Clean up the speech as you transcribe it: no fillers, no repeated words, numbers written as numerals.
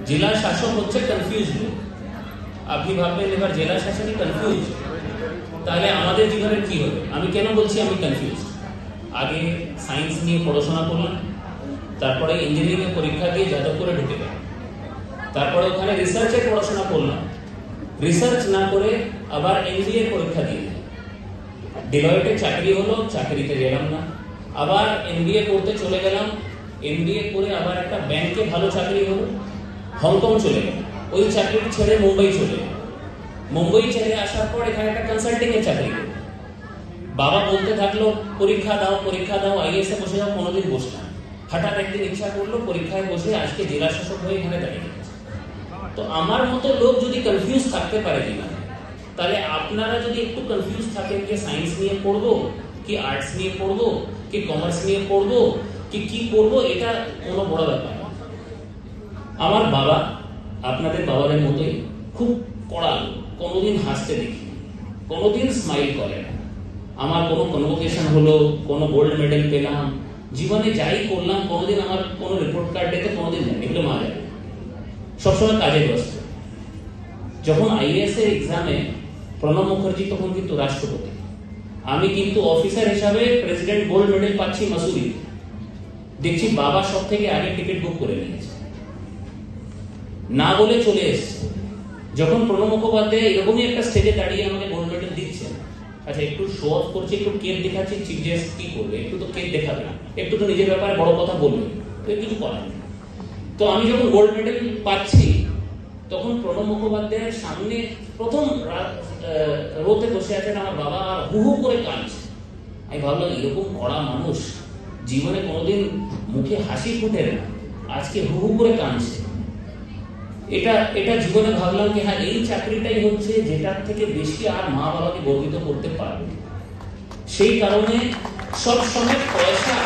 জেলা শাসক হচ্ছে কনফিউজ লোক। আপনি ভাববেন এবার জেলা শাসকই কনফিউজ, তাহলে আমাদের জীবনের কি হবে? আমি কেন বলছি আমি কনফিউজ? আগে সায়েন্স নিয়ে পড়াশোনা করলাম, তারপরে ইঞ্জিনিয়ারিং এর পরীক্ষা দিয়ে যাদবপুরে ঢুকে গেলাম, তারপরে ওখানে রিসার্চের পড়াশোনা করলাম, রিসার্চ না করে আবার এমবিএ পরীক্ষা দিয়ে ডিলয়েটে চাকরি হলো, চাকরিতে গেলাম না, আবার এমবিএ করতে চলে গেলাম, এমবিএ করে আবার একটা ব্যাংকে ভালো চাকরি হলো, হংকং চলে গেলাম, ওই চাকরিটি ছেড়ে মুম্বাই চলে গেলাম, মুম্বাই ছেড়ে আসার পর এখানে একটা কনসাল্টিং এর চাকরি হলো। বাবা বলতে থাকলো পরীক্ষা দাও আইএস এ বসে যাও, কোনোদিন বসলাম, হঠাৎ একদিন ইচ্ছা করলো পরীক্ষায় বসে আজকে জেলা শাসক হয়ে এখানে দাঁড়িয়ে গেছে। তো আমার মতো লোক যদি কনফিউজ থাকতে পারে কিনা, তাহলে আপনারা যদি একটু কনফিউজ থাকেন যে সায়েন্স নিয়ে পড়বো কি আর্টস নিয়ে পড়বো কি কমার্স নিয়ে পড়বো কি করবো, এটা কোনো বড় ব্যাপার না। আমার বাবা আপনাদের বাবাদের মতোই খুব কড়া লোক, কোনোদিন হাসতে দেখি, কোনোদিন স্মাইল করে না। আমার কোনো কনভোকেশন হলো, কোনো গোল্ড মেডেল পেলাম, জীবনে যাই করলাম, কোনোদিন আমার কোনো রিপোর্ট কার্ড দেখে কোনোদিন নেই, এগুলো মা যায়, সবসময় কাজে ব্যস্ত। যখন আইএএস এর এক্সামে প্রণব মুখার্জি তখন কিন্তু রাষ্ট্রপতি, আমি কিন্তু অফিসার হিসাবে প্রেসিডেন্ট গোল্ড মেডেল পাচ্ছি মাসুরি, দেখছি বাবা সব থেকে আগে টিকিট বুক করে নিয়েছে, না বলে চলে এসছে। যখন প্রণব মুখোপাধ্যায় এরকমই একটা স্টেজে দাঁড়িয়ে আমাকে গোল্ড মেডেল দিচ্ছে, আচ্ছা একটু শো অফ করছে, একটু কেক দেখাচ্ছে, চিফ গেস্ট কি করবে, একটু তো কেক দেখাবে না, একটু তো নিজের ব্যাপারে বড় কথা বলবে, তো কিছু করার নেই। তো আমি যখন গোল্ড মেডেল পাচ্ছি তখন প্রণব মুখোপাধ্যায়ের সামনে প্রথম রোতে বসে আছেন আমার বাবা, আর হু হু করে কাঁদছে। আমি ভাবলাম এরকম কড়া মানুষ জীবনে কোনোদিন মুখে হাসি ফুটে না, আজকে হু হু করে কাঁদছে। এটা জীবনে ভাবলাম যে হ্যাঁ, এই চাকরিটাই হচ্ছে যেটার থেকে বেশি আর মা বাবাকে গর্বিত করতে পারবে। সেই কারণে সব সময় পয়সা